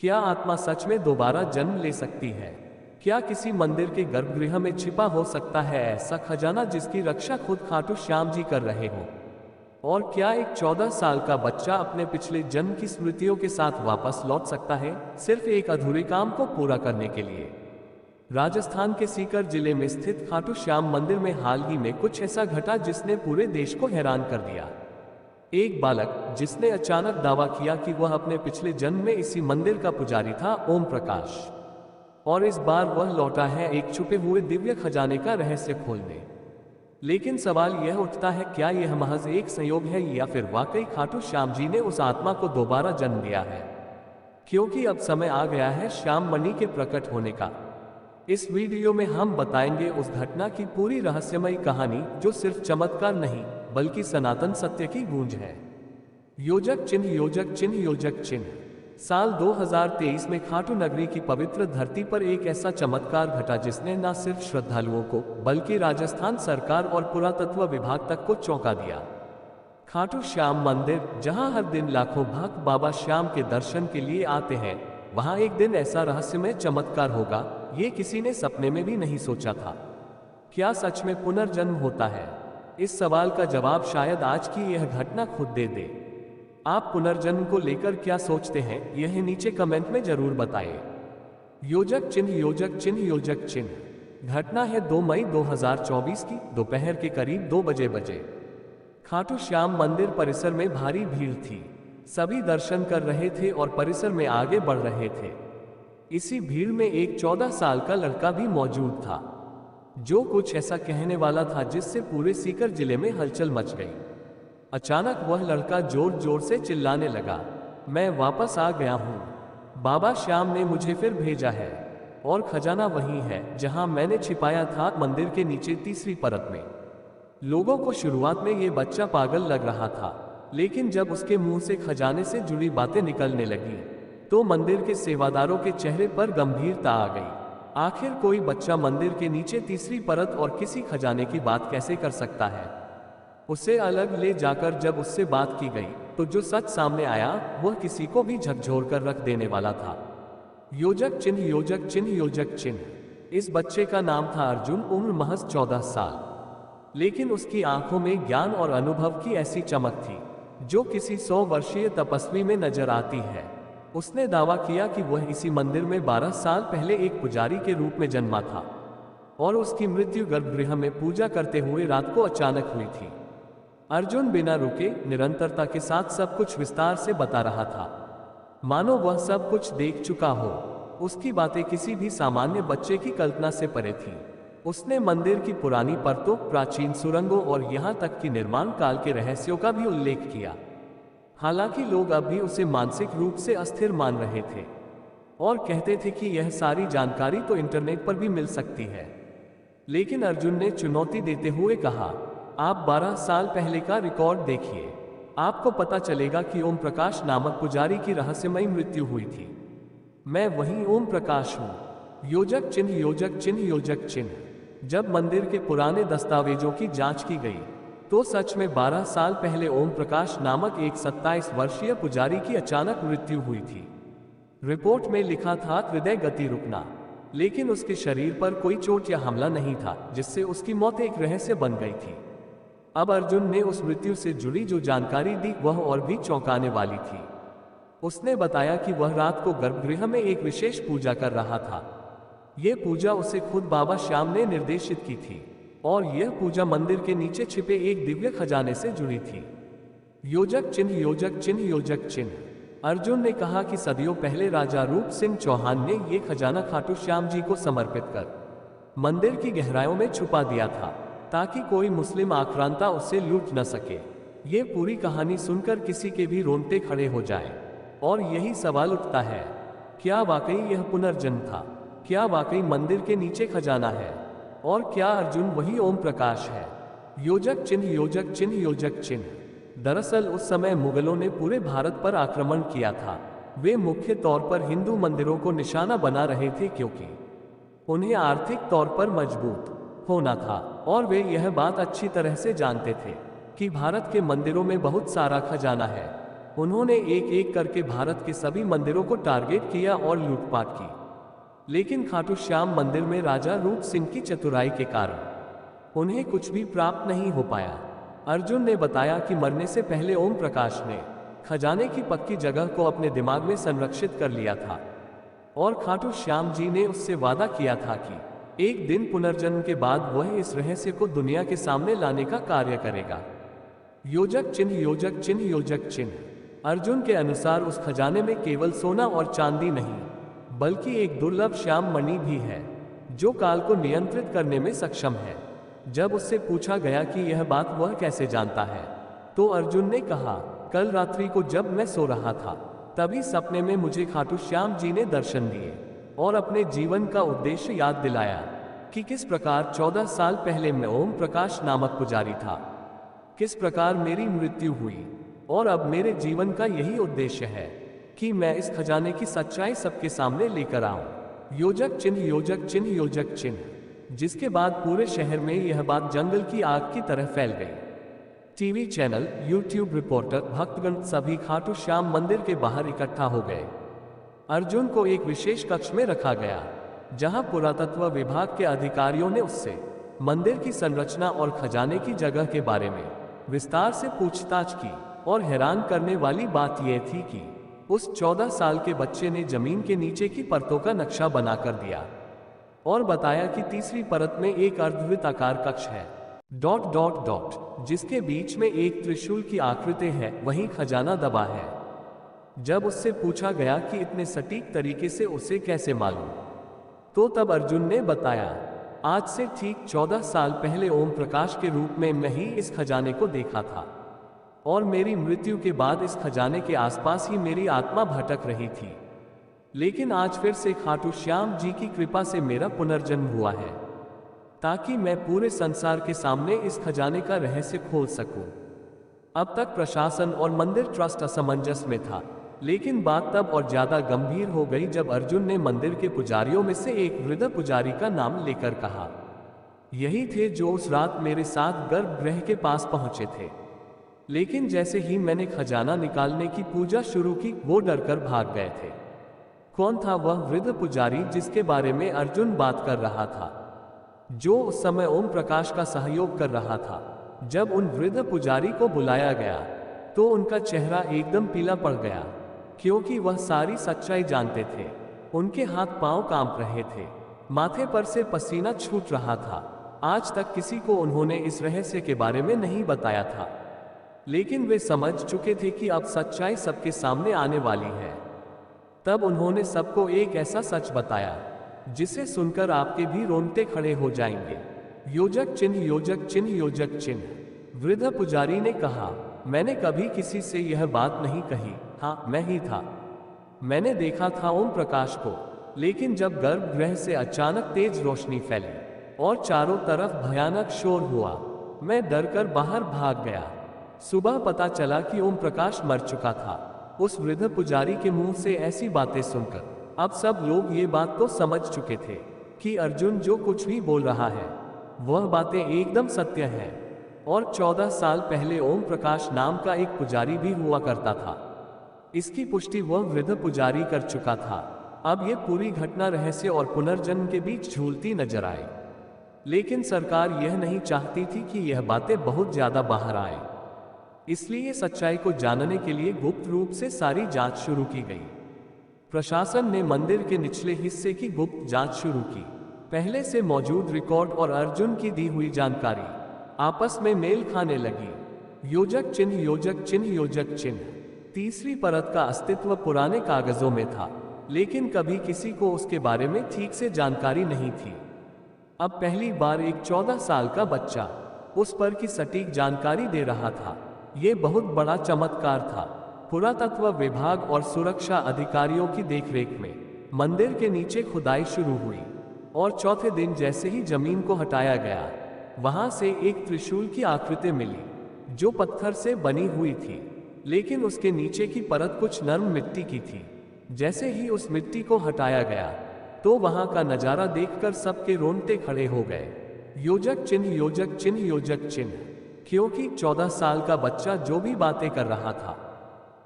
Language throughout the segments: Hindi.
क्या आत्मा सच में दोबारा जन्म ले सकती है? क्या किसी मंदिर के गर्भगृह में छिपा हो सकता है ऐसा खजाना जिसकी रक्षा खुद खाटू श्याम जी कर रहे हो? और क्या एक 14 साल का बच्चा अपने पिछले जन्म की स्मृतियों के साथ वापस लौट सकता है, सिर्फ एक अधूरे काम को पूरा करने के लिए? राजस्थान के सीकर जिले में स्थित खाटू श्याम मंदिर में हाल ही में कुछ ऐसा घटा जिसने पूरे देश को हैरान कर दिया। एक बालक जिसने अचानक दावा किया कि वह अपने पिछले जन्म में इसी मंदिर का पुजारी था, ओम प्रकाश, और इस बार वह लौटा है एक छुपे हुए दिव्य खजाने का रहस्य खोलने। लेकिन सवाल यह उठता है, क्या यह महज एक संयोग है या फिर वाकई खाटू श्याम जी ने उस आत्मा को दोबारा जन्म दिया है? क्योंकि अब समय आ गया है श्याम मणि के प्रकट होने का। इस वीडियो में हम बताएंगे उस घटना की पूरी रहस्यमयी कहानी जो सिर्फ चमत्कार नहीं बल्कि सनातन सत्य की गूंज है। योजक चिन्ह, योजक चिन्ह, योजक चिन्ह। साल 2023 में खाटू नगरी की पवित्र धरती पर एक ऐसा चमत्कार घटा जिसने न सिर्फ श्रद्धालुओं को बल्कि राजस्थान सरकार और पुरातत्व विभाग तक को चौंका दिया। खाटू श्याम मंदिर, जहां हर दिन लाखों भक्त बाबा श्याम के दर्शन के लिए आते हैं, वहां एक दिन ऐसा रहस्यमय चमत्कार होगा, ये किसी ने सपने में भी नहीं सोचा था। क्या सच में पुनर्जन्म होता है? इस सवाल का जवाब शायद आज की यह घटना खुद दे दे। आप पुनर्जन्म को लेकर क्या सोचते हैं, यह नीचे कमेंट में जरूर बताएं। योजक चिन्ह, योजक चिन्ह, योजक चिन्ह। घटना है 2 मई 2024 की दोपहर के करीब 2 बजे। खाटू श्याम मंदिर परिसर में भारी भीड़ थी। सभी दर्शन कर रहे थे और परिसर में आगे बढ़ रहे थे। इसी भीड़ में एक 14 साल का लड़का भी मौजूद था, जो कुछ ऐसा कहने वाला था जिससे पूरे सीकर जिले में हलचल मच गई। अचानक वह लड़का जोर जोर से चिल्लाने लगा, मैं वापस आ गया हूँ, बाबा श्याम ने मुझे फिर भेजा है, और खजाना वही है जहां मैंने छिपाया था, मंदिर के नीचे तीसरी परत में। लोगों को शुरुआत में ये बच्चा पागल लग रहा था, लेकिन जब उसके मुंह से खजाने से जुड़ी बातें निकलने लगी तो मंदिर के सेवादारों के चेहरे पर गंभीरता आ गई। आखिर कोई बच्चा मंदिर के नीचे तीसरी परत और किसी खजाने की बात कैसे कर सकता है? उसे अलग ले जाकर जब उससे बात की गई तो जो सच सामने आया वह किसी को भी झकझोर कर रख देने वाला था। योजक चिन्ह, योजक चिन्ह, योजक चिन्ह। इस बच्चे का नाम था अर्जुन, उम्र महज 14 साल, लेकिन उसकी आंखों में ज्ञान और अनुभव की ऐसी चमक थी जो किसी 100 वर्षीय तपस्वी में नजर आती है। उसने दावा किया कि वह इसी मंदिर में 12 साल पहले एक पुजारी के रूप में जन्मा था और उसकी मृत्यु गर्भगृह में पूजा करते हुए रात को अचानक हुई थी। अर्जुन बिना रुके निरंतरता के साथ सब कुछ विस्तार से बता रहा था, मानो वह सब कुछ देख चुका हो। उसकी बातें किसी भी सामान्य बच्चे की कल्पना से परे थी। उसने मंदिर की पुरानी परतों, प्राचीन सुरंगों और यहाँ तक कि निर्माण काल के रहस्यों का भी उल्लेख किया। हालांकि लोग अब भी उसे मानसिक रूप से अस्थिर मान रहे थे और कहते थे कि यह सारी जानकारी तो इंटरनेट पर भी मिल सकती है। लेकिन अर्जुन ने चुनौती देते हुए कहा, आप 12 साल पहले का रिकॉर्ड देखिए, आपको पता चलेगा कि ओम प्रकाश नामक पुजारी की रहस्यमयी मृत्यु हुई थी। मैं वही ओम प्रकाश हूँ। योजक चिन्ह, योजक चिन्ह, योजक चिन्ह। जब मंदिर के पुराने दस्तावेजों की जांच की गई तो सच में 12 साल पहले ओम प्रकाश नामक एक 27 वर्षीय पुजारी की अचानक मृत्यु हुई थी। रिपोर्ट में लिखा था हृदय गति रुकना, लेकिन उसके शरीर पर कोई चोट या हमला नहीं था, जिससे उसकी मौत एक रहस्य बन गई थी। अब अर्जुन ने उस मृत्यु से जुड़ी जो जानकारी दी वह और भी चौंकाने वाली थी। उसने बताया कि वह रात को गर्भगृह में एक विशेष पूजा कर रहा था। यह पूजा उसे खुद बाबा श्याम ने निर्देशित की थी और यह पूजा मंदिर के नीचे छिपे एक दिव्य खजाने से जुड़ी थी। योजक चिन्ह, योजक चिन्ह, योजक चिन्ह। अर्जुन ने कहा कि सदियों पहले राजा रूप सिंह चौहान ने यह खजाना खाटू श्याम जी को समर्पित कर मंदिर की गहराइयों में छुपा दिया था, ताकि कोई मुस्लिम आक्रांता उसे लूट न सके। ये पूरी कहानी सुनकर किसी के भी रोंगटे खड़े हो जाए और यही सवाल उठता है, क्या वाकई यह पुनर्जन्म था? क्या वाकई मंदिर के नीचे खजाना है? और क्या अर्जुन वही ओम प्रकाश है? योजक चिन्ह, योजक चिन्ह, योजक चिन्ह। दरअसल उस समय मुगलों ने पूरे भारत पर आक्रमण किया था। वे मुख्य तौर पर हिंदू मंदिरों को निशाना बना रहे थे क्योंकि उन्हें आर्थिक तौर पर मजबूत होना था और वे यह बात अच्छी तरह से जानते थे कि भारत के मंदिरों में बहुत सारा खजाना है। उन्होंने एक एक करके भारत के सभी मंदिरों को टारगेट किया और लूटपाट की, लेकिन खाटू श्याम मंदिर में राजा रूप सिंह की चतुराई के कारण उन्हें कुछ भी प्राप्त नहीं हो पाया। अर्जुन ने बताया कि मरने से पहले ओम प्रकाश ने खजाने की पक्की जगह को अपने दिमाग में संरक्षित कर लिया था और खाटू श्याम जी ने उससे वादा किया था कि एक दिन पुनर्जन्म के बाद वह इस रहस्य को दुनिया के सामने लाने का कार्य करेगा। योजक चिन्ह, योजक चिन्ह, योजक चिन्ह। अर्जुन के अनुसार उस खजाने में केवल सोना और चांदी नहीं बल्कि एक दुर्लभ श्याम मणि भी है जो काल को नियंत्रित करने में सक्षम है। जब उससे पूछा गया कि यह बात वह कैसे जानता है, तो अर्जुन ने कहा, कल रात्रि को जब मैं सो रहा था तभी सपने में मुझे खाटू श्याम जी ने दर्शन दिए और अपने जीवन का उद्देश्य याद दिलाया कि किस प्रकार 14 साल पहले मैं ओम प्रकाश नामक पुजारी था, किस प्रकार मेरी मृत्यु हुई और अब मेरे जीवन का यही उद्देश्य है कि मैं इस खजाने की सच्चाई सबके सामने लेकर आऊं। योजक चिन्ह, योजक चिन्ह, योजक चिन्ह। जिसके बाद पूरे शहर में यह बात जंगल की आग की तरह फैल गई। टीवी चैनल, यूट्यूब रिपोर्टर, भक्तगण सभी खाटू श्याम मंदिर के बाहर इकट्ठा हो गए। अर्जुन को एक विशेष कक्ष में रखा गया जहां पुरातत्व विभाग के अधिकारियों ने उससे मंदिर की संरचना और खजाने की जगह के बारे में विस्तार से पूछताछ की और हैरान करने वाली बात यह थी कि उस 14 साल के बच्चे ने जमीन के नीचे की परतों का नक्शा बनाकर दिया और बताया कि तीसरी परत में एक अर्धवृत्ताकार कक्ष है डॉट डॉट डॉट जिसके बीच में एक त्रिशूल की आकृति है, वहीं खजाना दबा है। जब उससे पूछा गया कि इतने सटीक तरीके से उसे कैसे मालूम, तो तब अर्जुन ने बताया, आज से ठीक 14 साल पहले ओम प्रकाश के रूप में मैं ही इस खजाने को देखा था और मेरी मृत्यु के बाद इस खजाने के आसपास ही मेरी आत्मा भटक रही थी, लेकिन आज फिर से खाटू श्याम जी की कृपा से मेरा पुनर्जन्म हुआ है ताकि मैं पूरे संसार के सामने इस खजाने का रहस्य खोल सकूं। अब तक प्रशासन और मंदिर ट्रस्ट असमंजस में था, लेकिन बात तब और ज्यादा गंभीर हो गई जब अर्जुन ने मंदिर के पुजारियों में से एक वृद्ध पुजारी का नाम लेकर कहा, यही थे जो उस रात मेरे साथ गर्भगृह के पास पहुंचे थे, लेकिन जैसे ही मैंने खजाना निकालने की पूजा शुरू की वो डरकर भाग गए थे। कौन था वह वृद्ध पुजारी जिसके बारे में अर्जुन बात कर रहा था, जो उस समय ओम प्रकाश का सहयोग कर रहा था? जब उन वृद्ध पुजारी को बुलाया गया तो उनका चेहरा एकदम पीला पड़ गया, क्योंकि वह सारी सच्चाई जानते थे। उनके हाथ पांव कांप रहे थे, माथे पर से पसीना छूट रहा था। आज तक किसी को उन्होंने इस रहस्य के बारे में नहीं बताया था, लेकिन वे समझ चुके थे कि अब सच्चाई सबके सामने आने वाली है। तब उन्होंने सबको एक ऐसा सच बताया जिसे सुनकर आपके भी रोंगटे खड़े हो जाएंगे। योजक चिन्ह, योजक चिन्ह, योजक चिन्ह। वृद्ध पुजारी ने कहा, मैंने कभी किसी से यह बात नहीं कही। हाँ, मैं ही था। मैंने देखा था ओम प्रकाश को, लेकिन जब गर्भगृह से अचानक तेज रोशनी फैली और चारों तरफ भयानक शोर हुआ, मैं डरकर बाहर भाग गया। सुबह पता चला कि ओम प्रकाश मर चुका था। उस वृद्ध पुजारी के मुंह से ऐसी बातें सुनकर अब सब लोग ये बात तो समझ चुके थे कि अर्जुन जो कुछ भी बोल रहा है वह बातें एकदम सत्य है। और 14 साल पहले ओम प्रकाश नाम का एक पुजारी भी हुआ करता था। इसकी पुष्टि वह वृद्ध पुजारी कर चुका था। अब ये पूरी घटना रहस्य और पुनर्जन्म के बीच झूलती नजर आई, लेकिन सरकार यह नहीं चाहती थी कि यह बातें बहुत ज्यादा बाहर आए। इसलिए सच्चाई को जानने के लिए गुप्त रूप से सारी जांच शुरू की गई। प्रशासन ने मंदिर के निचले हिस्से की गुप्त जांच शुरू की। पहले से मौजूद रिकॉर्ड और अर्जुन की दी हुई जानकारी आपस में मेल खाने लगी। योजक चिन्ह, योजक चिन्ह, योजक चिन्ह। तीसरी परत का अस्तित्व पुराने कागजों में था, लेकिन कभी किसी को उसके बारे में ठीक से जानकारी नहीं थी। अब पहली बार एक 14 साल का बच्चा उस पर की सटीक जानकारी दे रहा था। ये बहुत बड़ा चमत्कार था। पुरातत्व विभाग और सुरक्षा अधिकारियों की देखरेख में मंदिर के नीचे खुदाई शुरू हुई और चौथे दिन जैसे ही जमीन को हटाया गया, वहां से एक त्रिशूल की आकृति मिली जो पत्थर से बनी हुई थी, लेकिन उसके नीचे की परत कुछ नर्म मिट्टी की थी। जैसे ही उस मिट्टी को हटाया गया तो वहां का नजारा देखकर सबके रोंगटे खड़े हो गए। योजक चिन्ह, योजक चिन्ह, योजक चिन्ह। क्योंकि 14 साल का बच्चा जो भी बातें कर रहा था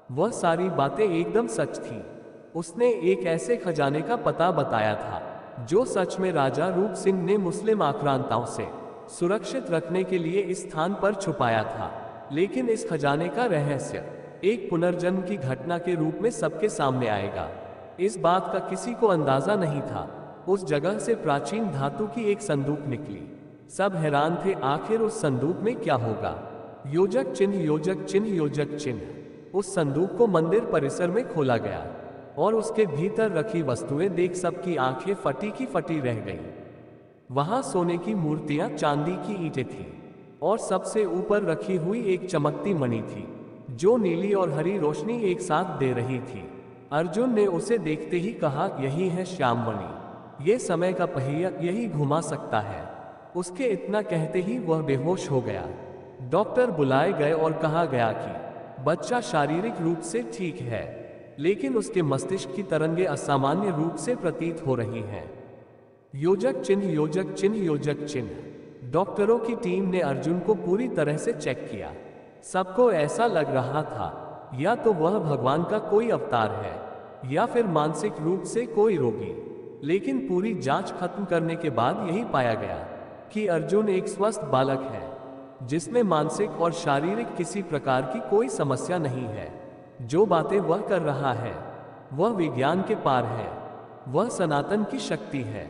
वह सारी बातें एकदम सच थी। उसने एक ऐसे खजाने का पता बताया था जो सच में राजा रूप सिंह ने मुस्लिम आक्रांताओं से सुरक्षित रखने के लिए इस स्थान पर छुपाया था। लेकिन इस खजाने का रहस्य एक पुनर्जन्म की घटना के रूप में सबके सामने आएगा। इस बात का किसी को अंदाजा नहीं था। उस जगह से प्राचीन धातु की एक संदूक निकली। सब हैरान थे, आखिर उस संदूक में क्या होगा। योजक चिन्ह, योजक चिन्ह, योजक चिन्ह। उस संदूक को मंदिर परिसर में खोला गया और उसके भीतर रखी वस्तुएं देख सबकी आंखें फटी की फटी रह गईं। वहां सोने की मूर्तियां, चांदी की ईंटें थीं और सबसे ऊपर रखी हुई एक चमकती मणि थी जो नीली और हरी रोशनी एक साथ दे रही थी। अर्जुन ने उसे देखते ही कहा, यही है श्याम मणि, ये समय का पहिया यही घुमा सकता है। उसके इतना कहते ही वह बेहोश हो गया। डॉक्टर बुलाए गए और कहा गया कि बच्चा शारीरिक रूप से ठीक है, लेकिन उसके मस्तिष्क की तरंगें असामान्य रूप से प्रतीत हो रही हैं। योजक चिन्ह, योजक चिन्ह, योजक चिन्ह। डॉक्टरों की टीम ने अर्जुन को पूरी तरह से चेक किया। सबको ऐसा लग रहा था या तो वह भगवान का कोई अवतार है या फिर मानसिक रूप से कोई रोगी। लेकिन पूरी जांच खत्म करने के बाद यही पाया गया कि अर्जुन एक स्वस्थ बालक है जिसमें मानसिक और शारीरिक किसी प्रकार की कोई समस्या नहीं है। जो बातें वह कर रहा है वह विज्ञान के पार है, वह सनातन की शक्ति है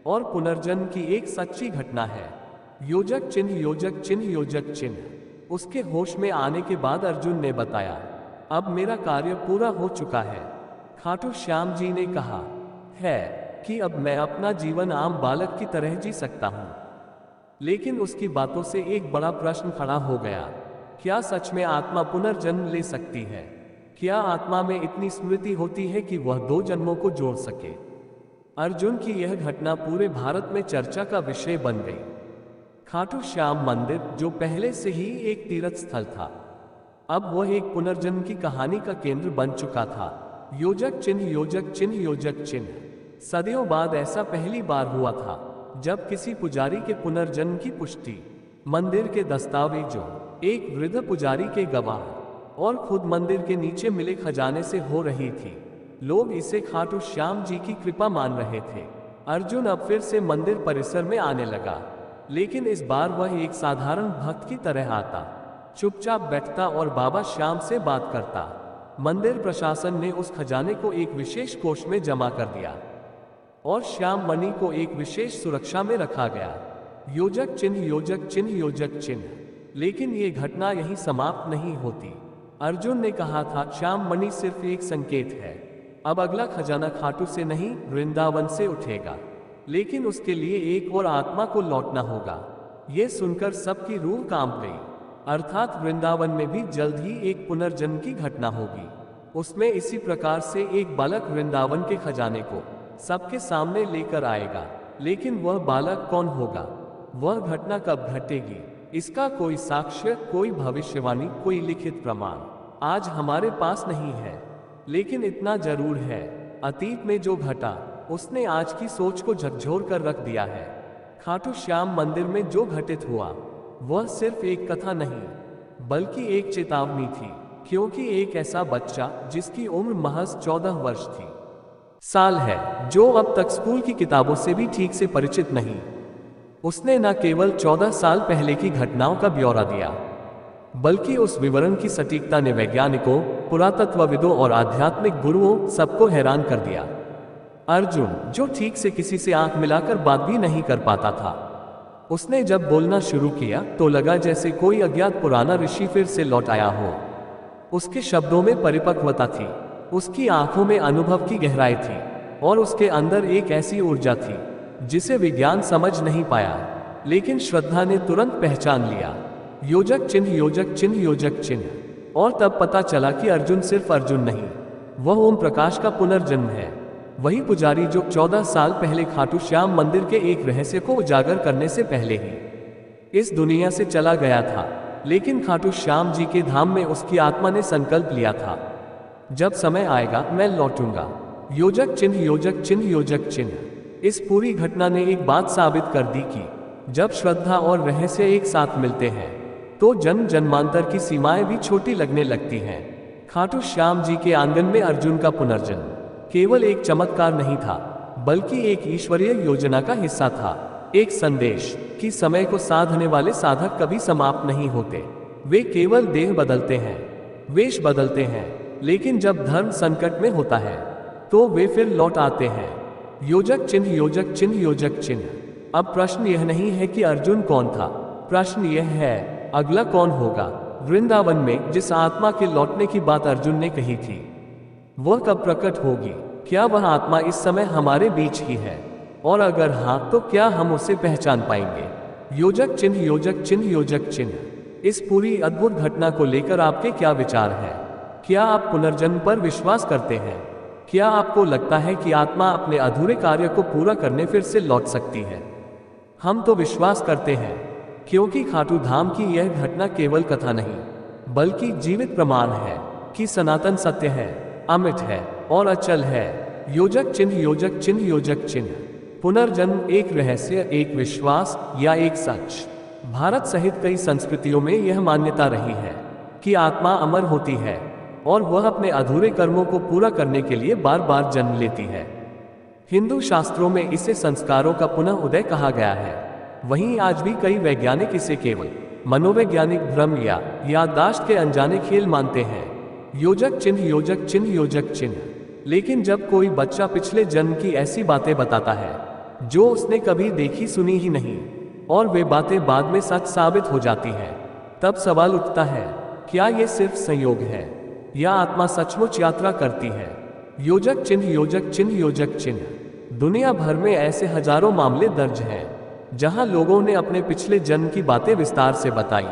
और पुनर्जन्म की एक सच्ची घटना है। योजक चिन्ह, योजक चिन्ह, योजक चिन्ह। उसके होश में आने के बाद अर्जुन ने बताया, अब मेरा कार्य पूरा हो चुका है। खाटू श्याम जी ने कहा है कि अब मैं अपना जीवन आम बालक की तरह जी सकता हूँ। लेकिन उसकी बातों से एक बड़ा प्रश्न खड़ा हो गया, क्या सच में आत्मा पुनर्जन्म ले सकती है? क्या आत्मा में इतनी स्मृति होती है कि वह 2 जन्मों को जोड़ सके? अर्जुन की यह घटना पूरे भारत में चर्चा का विषय बन गई। खाटू श्याम मंदिर, जो पहले से ही एक तीर्थ स्थल था, अब वह एक पुनर्जन्म की कहानी का केंद्र बन चुका था। योजक चिन्ह, योजक चिन्ह, योजक चिन्ह। सदियों बाद ऐसा पहली बार हुआ था जब किसी पुजारी के पुनर्जन्म की पुष्टि मंदिर के दस्तावेजों, एक वृद्ध पुजारी के गवाह और खुद मंदिर के नीचे मिले खजाने से हो रही थी। लोग इसे खाटू श्याम जी की कृपा मान रहे थे। अर्जुन अब फिर से मंदिर परिसर में आने लगा, लेकिन इस बार वह एक साधारण भक्त की तरह आता, चुपचाप बैठता और बाबा श्याम से बात करता। मंदिर प्रशासन ने उस खजाने को एक विशेष कोष में जमा कर दिया और श्याम मणि को एक विशेष सुरक्षा में रखा गया। योजक चिन्ह, योजक चिन्ह, योजक चिन्ह। लेकिन ये घटना यहीं समाप्त नहीं होती। अर्जुन ने कहा था, श्याम मणि सिर्फ एक संकेत है। अब अगला खजाना खाटू से नहीं, वृंदावन से उठेगा, लेकिन उसके लिए एक और आत्मा को लौटना होगा। ये सुनकर सबकी रूह कांप गई। अर्थात वृंदावन में भी जल्द ही एक पुनर्जन्म की घटना होगी। उसमें इसी प्रकार से एक बालक वृंदावन के खजाने को सबके सामने लेकर आएगा। लेकिन वह बालक कौन होगा? वह घटना कब घटेगी? इसका कोई साक्ष्य, कोई भविष्यवाणी, कोई लिखित प्रमाण आज हमारे पास नहीं है। लेकिन इतना जरूर है, अतीत में जो घटा उसने आज की सोच को झकझोर कर रख दिया है। खाटू श्याम मंदिर में जो घटित हुआ वह सिर्फ एक कथा नहीं, बल्कि एक चेतावनी थी। क्योंकि एक ऐसा बच्चा जिसकी उम्र महज 14 वर्ष थी, साल है, जो अब तक स्कूल की किताबों से भी ठीक से परिचित नहीं, उसने न केवल 14 साल पहले की घटनाओं का ब्यौरा दिया, बल्कि उस विवरण की सटीकता ने वैज्ञानिकों, पुरातत्वविदों और आध्यात्मिक गुरुओं सबको हैरान कर दिया। अर्जुन, जो ठीक से किसी से आंख मिलाकर बात भी नहीं कर पाता था, उसने जब बोलना शुरू किया तो लगा जैसे कोई अज्ञात पुराना ऋषि फिर से लौट आया हो। उसके शब्दों में परिपक्वता थी, उसकी आंखों में अनुभव की गहराई थी और उसके अंदर एक ऐसी ऊर्जा थी जिसे विज्ञान समझ नहीं पाया, लेकिन श्रद्धा ने तुरंत पहचान लिया। योजक चिन्ह, योजक चिन्ह, योजक चिन्ह। और तब पता चला कि अर्जुन सिर्फ अर्जुन नहीं, वह ओम प्रकाश का पुनर्जन्म है। वही पुजारी जो 14 साल पहले खाटू श्याम मंदिर के एक रहस्य को उजागर करने से पहले ही इस दुनिया से चला गया था। लेकिन खाटू श्याम जी के धाम में उसकी आत्मा ने संकल्प लिया था, जब समय आएगा मैं लौटूंगा। योजक चिन्ह, योजक चिन्ह, योजक चिन्ह। इस पूरी घटना ने एक बात साबित कर दी कि जब श्रद्धा और रहस्य एक साथ मिलते हैं तो जन्म जन्मांतर की सीमाएं भी छोटी लगने लगती हैं। खाटू श्याम जी के आंगन में अर्जुन का पुनर्जन्म केवल एक चमत्कार नहीं था, बल्कि एक ईश्वरीय योजना का हिस्सा था। एक संदेश कि समय को साधने वाले साधक कभी समाप्त नहीं होते। वे केवल देह बदलते हैं, वेश बदलते हैं, लेकिन जब धर्म संकट में होता है तो वे फिर लौट आते हैं। योजक चिन्ह, योजक चिन्ह, योजक चिन्ह। अब प्रश्न यह नहीं है कि अर्जुन कौन था, प्रश्न यह है अगला कौन होगा। वृंदावन में जिस आत्मा के लौटने की बात अर्जुन ने कही थी, वह कब प्रकट होगी? क्या वह आत्मा इस समय हमारे बीच ही है? और अगर हाँ, तो क्या हम उसे पहचान पाएंगे? योजक चिन्ह, योजक चिन्ह, योजक चिन्ह। इस पूरी अद्भुत घटना को लेकर आपके क्या विचार हैं? क्या आप पुनर्जन्म पर विश्वास करते हैं? क्या आपको लगता है कि आत्मा अपने अधूरे कार्य को पूरा करने फिर से लौट सकती है? हम तो विश्वास करते हैं, क्योंकि खाटू धाम की यह घटना केवल कथा नहीं, बल्कि जीवित प्रमाण है कि सनातन सत्य है, अमिट है और अचल है। योजक चिन्ह, योजक चिन्ह, योजक चिन्ह। पुनर्जन्म एक रहस्य, एक विश्वास या एक सच। भारत सहित कई संस्कृतियों में यह मान्यता रही है कि आत्मा अमर होती है और वह अपने अधूरे कर्मों को पूरा करने के लिए बार बार जन्म लेती है। हिंदू शास्त्रों में इसे संस्कारों का पुनः उदय कहा गया है। वहीं आज भी कई वैज्ञानिक इसे केवल मनोवैज्ञानिक भ्रम या याददाश्त के अनजाने खेल मानते हैं। योजक चिन्ह, योजक चिन्ह, योजक चिन्ह। लेकिन जब कोई बच्चा पिछले जन्म की ऐसी बातें बताता है जो उसने कभी देखी सुनी ही नहीं, और वे बातें बाद में सच साबित हो जाती हैं, तब सवाल उठता है, क्या ये सिर्फ संयोग है या आत्मा सचमुच यात्रा करती है? योजक चिन्ह, योजक चिन्ह, योजक चिन्ह। दुनिया भर में ऐसे हजारों मामले दर्ज हैं जहां लोगों ने अपने पिछले जन्म की बातें विस्तार से बताई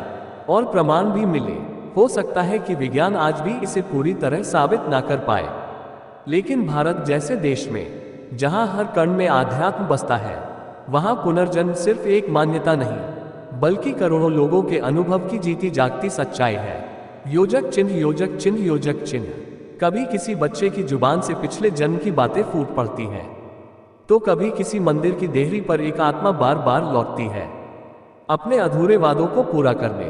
और प्रमाण भी मिले। हो सकता है कि विज्ञान आज भी इसे पूरी तरह साबित ना कर पाए, लेकिन भारत जैसे देश में जहां हर कण में आध्यात्म बसता है, वहां पुनर्जन्म सिर्फ एक मान्यता नहीं, बल्कि करोड़ों लोगों के अनुभव की जीती जागती सच्चाई है। योजक चिन्ह, योजक चिन्ह, योजक चिन्ह। कभी किसी बच्चे की जुबान से पिछले जन्म की बातें फूट पड़ती हैं, तो कभी किसी मंदिर की देहरी पर एक आत्मा बार बार लौटती है अपने अधूरे वादों को पूरा करने।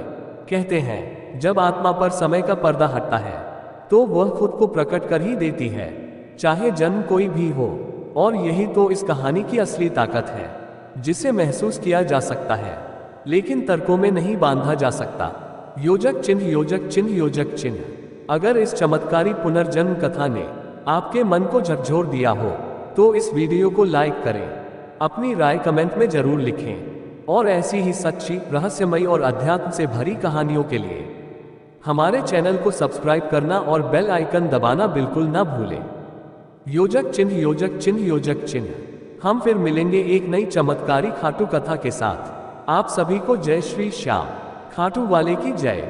कहते हैं जब आत्मा पर समय का पर्दा हटता है तो वह खुद को प्रकट कर ही देती है, चाहे जन्म कोई भी हो। और यही तो इस कहानी की असली ताकत है, जिसे महसूस किया जा सकता है लेकिन तर्कों में नहीं बांधा जा सकता। योजक चिन्ह, योजक चिन्ह, योजक चिन्ह। अगर इस चमत्कारी पुनर्जन्म कथा ने आपके मन को झकझोर दिया हो तो इस वीडियो को लाइक करें, अपनी राय कमेंट में जरूर लिखें और ऐसी ही सच्ची, रहस्यमयी और अध्यात्म से भरी कहानियों के लिए हमारे चैनल को सब्सक्राइब करना और बेल आइकन दबाना बिल्कुल ना भूलें। योजक चिन्ह, योजक चिन्ह, योजक चिन्ह। हम फिर मिलेंगे एक नई चमत्कारी खाटू कथा के साथ। आप सभी को जय श्री श्याम। खाटू वाले की जय।